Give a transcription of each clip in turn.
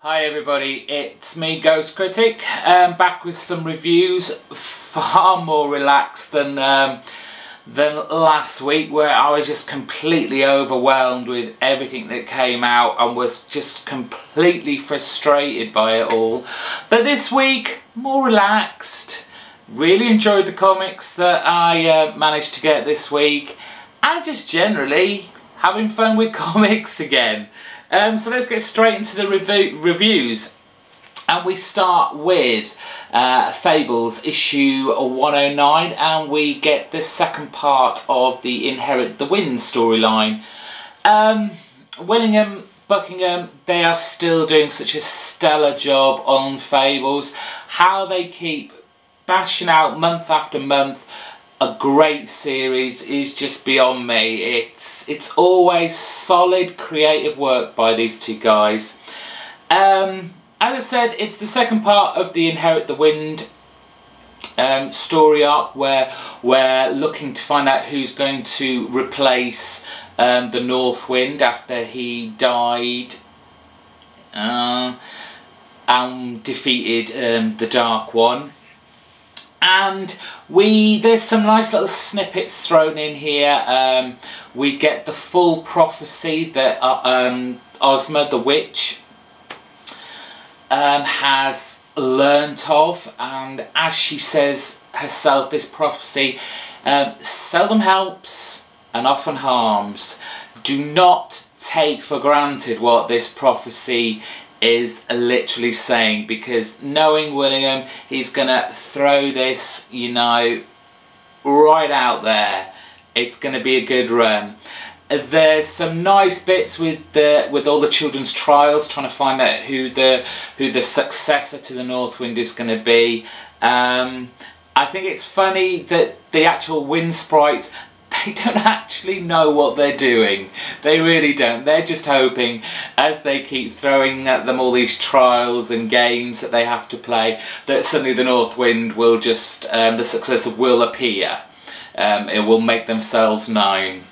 Hi everybody, it's me, Ghost Critic, back with some reviews, far more relaxed than last week, where I was just completely overwhelmed with everything that came out and was just completely frustrated by it all. But this week, more relaxed, really enjoyed the comics that I managed to get this week, and just generally having fun with comics again. So let's get straight into the reviews, and we start with Fables issue 109, and we get the second part of the Inherit the Wind storyline. Willingham, Buckingham, they are still doing such a stellar job on Fables. How they keep bashing out month after month a great series is just beyond me. It's always solid creative work by these two guys. As I said, it's the second part of the Inherit the Wind story arc, where we're looking to find out who's going to replace the North Wind after he died and defeated the Dark One. And there's some nice little snippets thrown in here. We get the full prophecy that Ozma the witch has learnt of, and as she says herself, this prophecy seldom helps and often harms. Do not take for granted what this prophecy is literally saying, because knowing Willingham, he's gonna throw this, you know, right out there. It's gonna be a good run. There's some nice bits with all the children's trials, trying to find out who the successor to the North Wind is going to be. I think it's funny that the actual wind sprites, they don't actually know what they're doing. They really don't. They're just hoping, as they keep throwing at them all these trials and games that they have to play, that suddenly the North Wind will just, the successor will appear. It will make themselves known.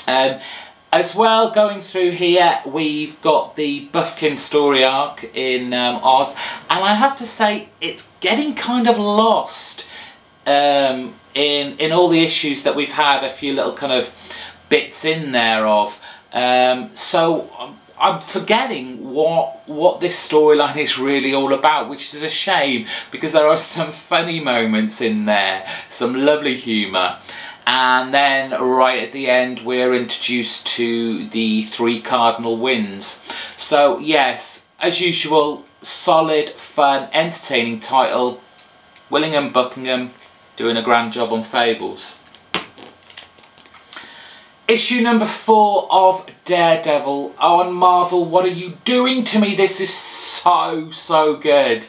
As well, going through here, we've got the Buffkin story arc in Oz, and I have to say it's getting kind of lost in all the issues that we've had a few little kind of bits in there of. So I'm forgetting what this storyline is really all about, which is a shame, because there are some funny moments in there, some lovely humour. And then right at the end we're introduced to the three cardinal winds. So yes, as usual, solid, fun, entertaining title. Willingham, Buckingham doing a grand job on Fables. Issue number 4 of Daredevil. Oh, and Marvel, what are you doing to me? This is so good.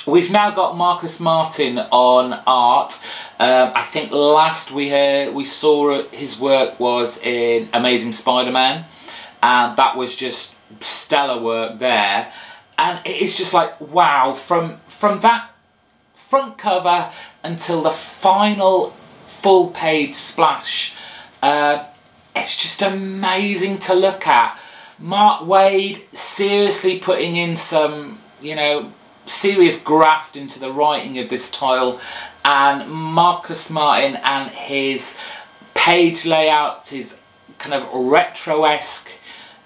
We've now got Marcus Martin on art. I think last we saw his work was in Amazing Spider-Man, and that was just stellar work there. And it's just like, wow, from that front cover until the final full page splash, it's just amazing to look at. Mark Waid seriously putting in some, you know, serious graft into the writing of this title, and Marcus Martin and his page layouts, his kind of retro-esque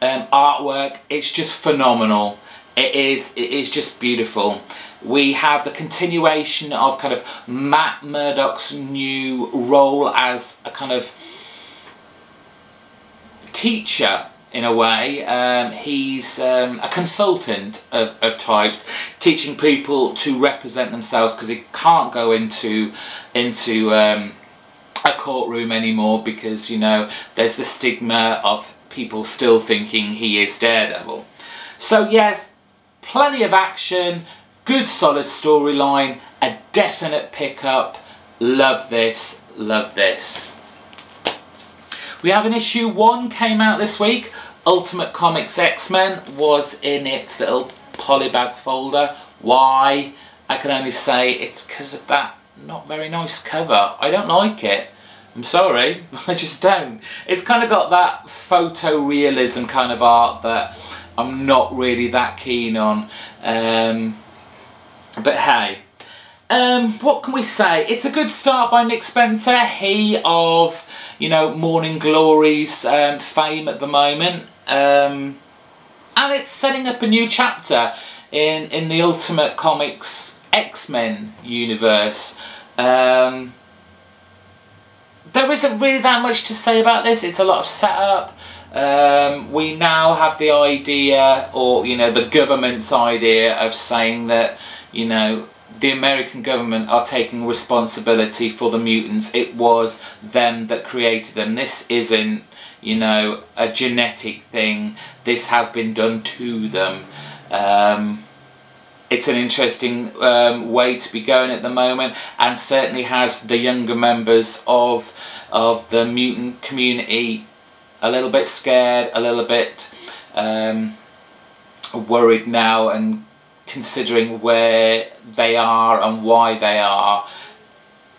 artwork, it's just phenomenal. It is just beautiful. We have the continuation of kind of Matt Murdock's new role as a kind of teacher, in a way. He's a consultant of types, teaching people to represent themselves, because he can't go into a courtroom anymore, because, you know, there's the stigma of people still thinking he is Daredevil. So yes, plenty of action, good solid storyline, a definite pickup. Love this, love this. We have an issue 1 came out this week. Ultimate Comics X-Men was in its little polybag folder. Why? I can only say it's because of that not very nice cover. I don't like it. I'm sorry, I just don't. It's kind of got that photorealism kind of art that I'm not really that keen on. But hey, what can we say? It's a good start by Nick Spencer. He of, you know, Morning Glory's fame at the moment. And it's setting up a new chapter in the Ultimate Comics X-Men universe. There isn't really that much to say about this. It's a lot of setup. We now have the idea, or, you know, the government's idea of saying that, you know, the American government are taking responsibility for the mutants. It was them that created them. This isn't, you know, a genetic thing. This has been done to them. It's an interesting way to be going at the moment, and certainly has the younger members of the mutant community a little bit scared, a little bit worried now, and considering where they are and why they are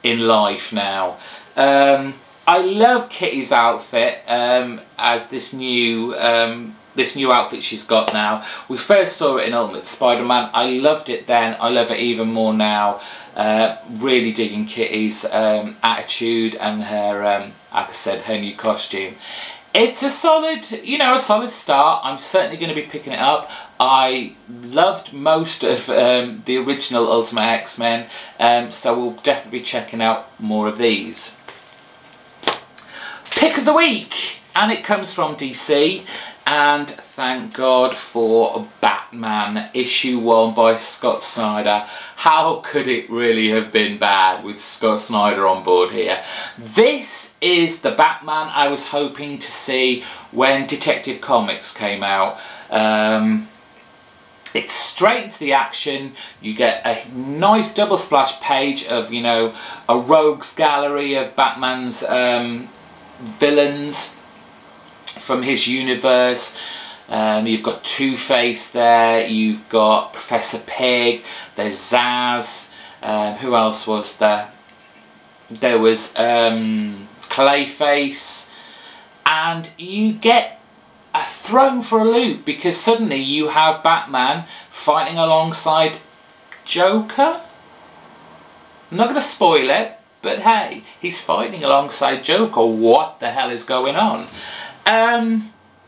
in life now. I love Kitty's outfit as this new outfit she's got now. We first saw it in Ultimate Spider-Man. I loved it then. I love it even more now. Really digging Kitty's attitude and her, like I said, her new costume. It's a solid, you know, a solid start. I'm certainly going to be picking it up. I loved most of the original Ultimate X-Men, so we'll definitely be checking out more of these. Pick of the week, and it comes from DC, and thank God for Batman issue 1 by Scott Snyder. How could it really have been bad with Scott Snyder on board here? This is the Batman I was hoping to see when Detective Comics came out. It's straight into the action. You get a nice double splash page of, you know, a rogues gallery of Batman's villains from his universe. You've got Two-Face there, you've got Professor Pig, there's Zaz, who else was there? There was Clayface, and you get thrown for a loop because suddenly you have Batman fighting alongside Joker. I'm not going to spoil it, but hey, he's fighting alongside Joker. What the hell is going on?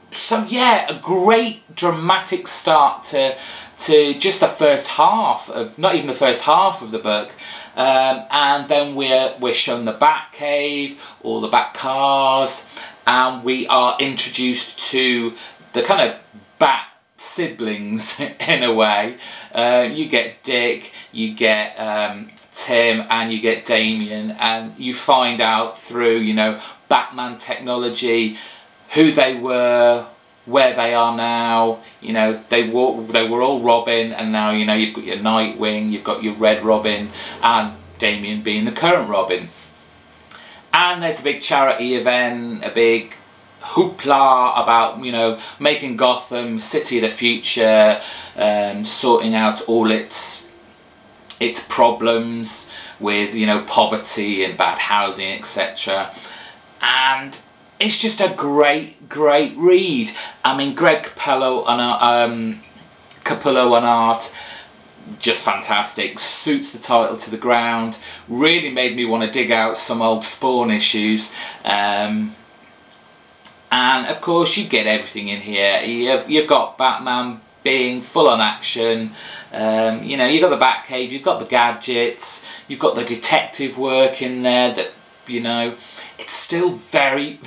So yeah, a great dramatic start to just the first half of, not even the first half of the book, and then we're shown the Batcave, all the Bat cars, and we are introduced to the kind of Bat siblings in a way. You get Dick, you get Tim, and you get Damian, and you find out through, you know, Batman technology who they were, where they are now. You know, they were all Robin, and now, you know, you've got your Nightwing, you've got your Red Robin, and Damian being the current Robin. And there's a big charity event, a big hoopla about, you know, making Gotham city of the future, sorting out all its problems with, you know, poverty and bad housing, etc. And it's just a great read. I mean, Greg Capullo on art, just fantastic. Suits the title to the ground. Really made me want to dig out some old Spawn issues. And of course, you get everything in here. You've got Batman being full on action. You know, you've got the Batcave, you've got the gadgets, you've got the detective work in there that, you know, it's still very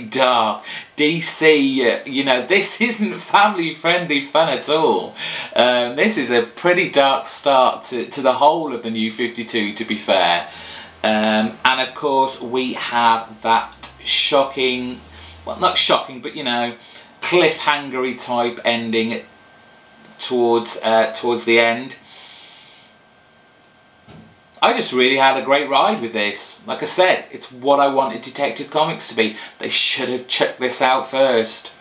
dark. DC, you know, this isn't family friendly fun at all. This is a pretty dark start to the whole of the New 52, to be fair. And of course we have that shocking, well, not shocking, but, you know, cliffhangery type ending towards the end. I just really had a great ride with this. Like I said, it's what I wanted Detective Comics to be. They should have checked this out first.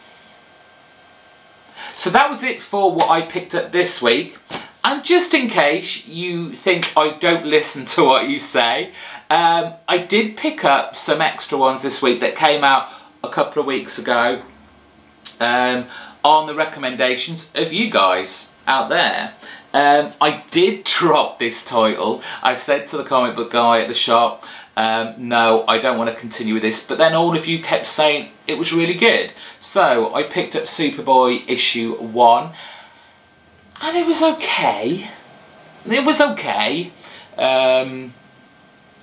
So that was it for what I picked up this week. And just in case you think I don't listen to what you say, I did pick up some extra ones this week that came out a couple of weeks ago. on the recommendations of you guys out there. I did drop this title. I said to the comic book guy at the shop, no, I don't want to continue with this, but then all of you kept saying it was really good. So I picked up Superboy issue 1, and it was okay. It was okay.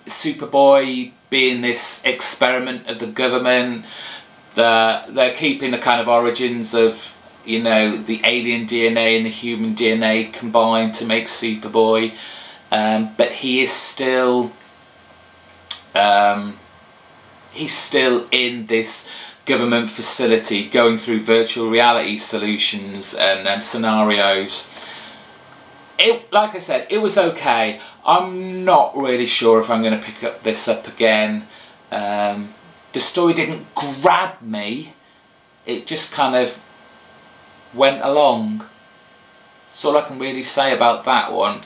Superboy being this experiment of the government, they're keeping the kind of origins of, you know, the alien DNA and the human DNA combined to make Superboy, but he is still he's still in this government facility going through virtual reality solutions and scenarios. Like I said, it was okay. I'm not really sure if I'm going to pick this up again. The story didn't grab me. It just kind of went along. That's all I can really say about that one.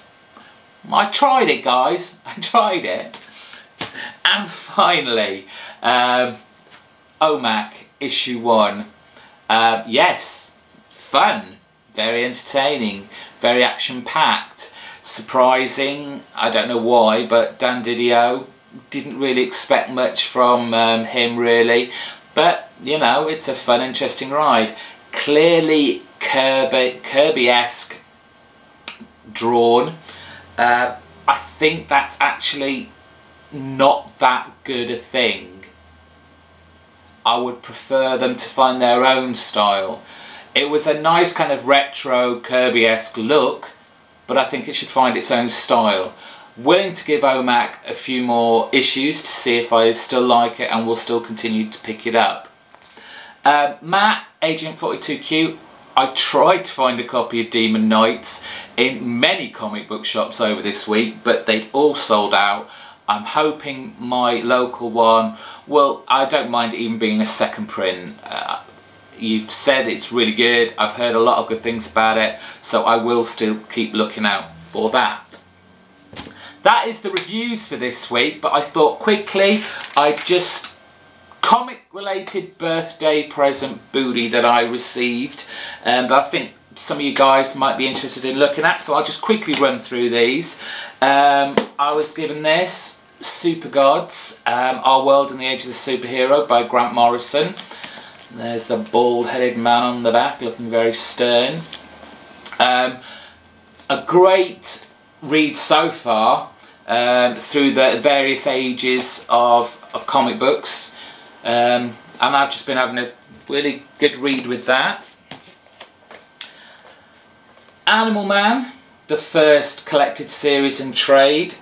I tried it, guys. I tried it. And finally, OMAC issue 1. Yes, fun. Very entertaining, very action-packed, surprising. I don't know why, but Dan Didio, didn't really expect much from him really, but you know, it's a fun, interesting ride. Clearly Kirby-esque drawn. I think that's actually not that good a thing. I would prefer them to find their own style. It was a nice kind of retro Kirby-esque look, but I think it should find its own style. Willing to give OMAC a few more issues to see if I still like it and will still continue to pick it up. Matt, Agent 42Q, I tried to find a copy of Demon Knights in many comic book shops over this week, but they'd all sold out. I'm hoping my local one will, I don't mind it even being a second print. You've said it's really good. I've heard a lot of good things about it, so I will still keep looking out for that. That is the reviews for this week, but I thought quickly I'd just comic related birthday present booty that I received, and I think some of you guys might be interested in looking at, so I'll just quickly run through these. I was given this, Super Gods, Our World in the Age of the Superhero by Grant Morrison. There's the bald-headed man on the back looking very stern. A great read so far through the various ages of comic books, and I've just been having a really good read with that. Animal Man, the first collected series in trade.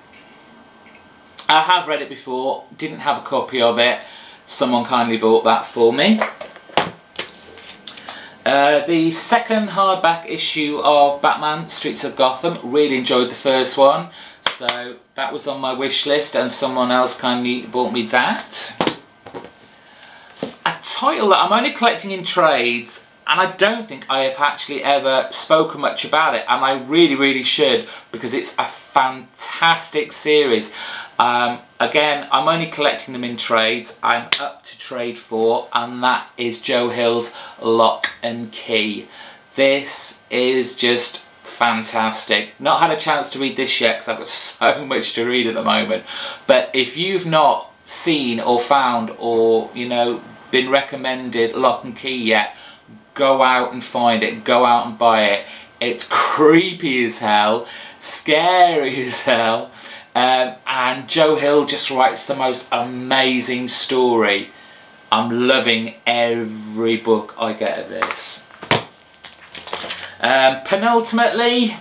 I have read it before, didn't have a copy of it. Someone kindly bought that for me. The second hardback issue of Batman Streets of Gotham, really enjoyed the first one, so that was on my wish list and someone else kindly bought me that. A title that I'm only collecting in trades, and I don't think I have actually ever spoken much about it, and I really should, because it's a fantastic series. Again, I'm only collecting them in trades. I'm up to trade 4, and that is Joe Hill's Lock and Key. This is just fantastic. Not had a chance to read this yet because I've got so much to read at the moment, but if you've not seen or found or, you know, been recommended Lock and Key yet, go out and find it, go out and buy it. It's creepy as hell, scary as hell, and Joe Hill just writes the most amazing story. I'm loving every book I get of this. Penultimately,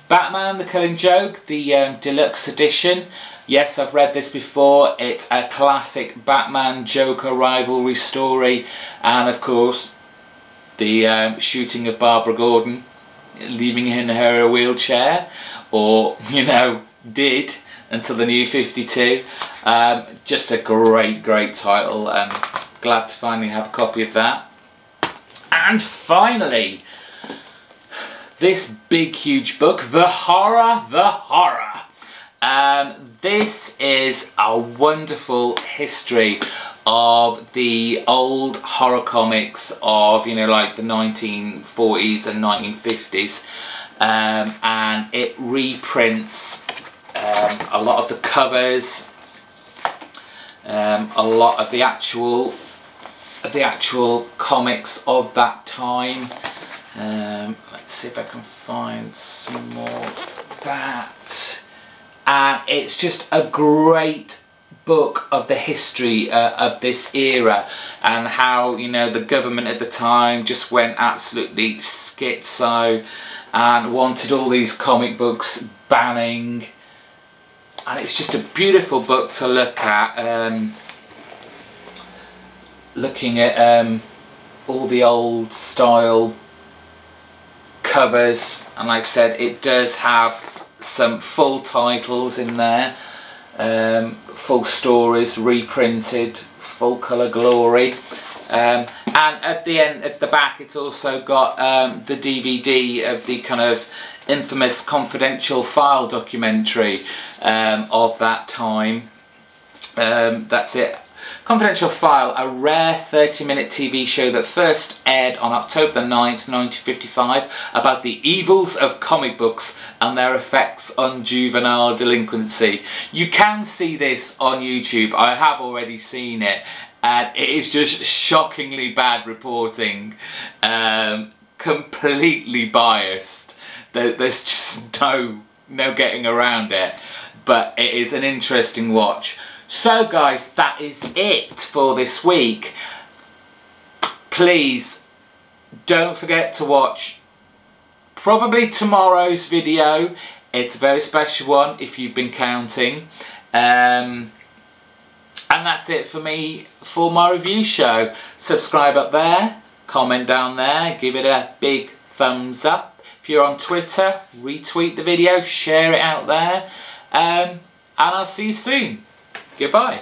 Batman the Killing Joke, the deluxe edition. Yes, I've read this before. It's a classic Batman-Joker rivalry story, and of course the shooting of Barbara Gordon, leaving her in her wheelchair, or, you know, did until the New 52. Just a great title, and glad to finally have a copy of that. And finally, this big huge book, The Horror. This is a wonderful history of the old horror comics of, you know, like the 1940s and 1950s, and it reprints a lot of the covers, a lot of the actual comics of that time. Let's see if I can find some more of that. And it's just a great book of the history of this era, and how, you know, the government at the time just went absolutely schizo and wanted all these comic books banning. And it's just a beautiful book to look at, looking at all the old style covers. And like I said, it does have some full titles in there, full stories reprinted, full colour glory, and at the end, at the back, it's also got the DVD of the kind of infamous Confidential File documentary of that time. That's it. Confidential File, a rare 30-minute TV show that first aired on October the 9th, 1955, about the evils of comic books and their effects on juvenile delinquency. You can see this on YouTube. I have already seen it, and it is just shockingly bad reporting, completely biased. There's just no getting around it, but it is an interesting watch. So guys, that is it for this week. Please don't forget to watch probably tomorrow's video. It's a very special one if you've been counting. And that's it for me for my review show. Subscribe up there, comment down there, give it a big thumbs up. If you're on Twitter, retweet the video, share it out there. And I'll see you soon. Goodbye.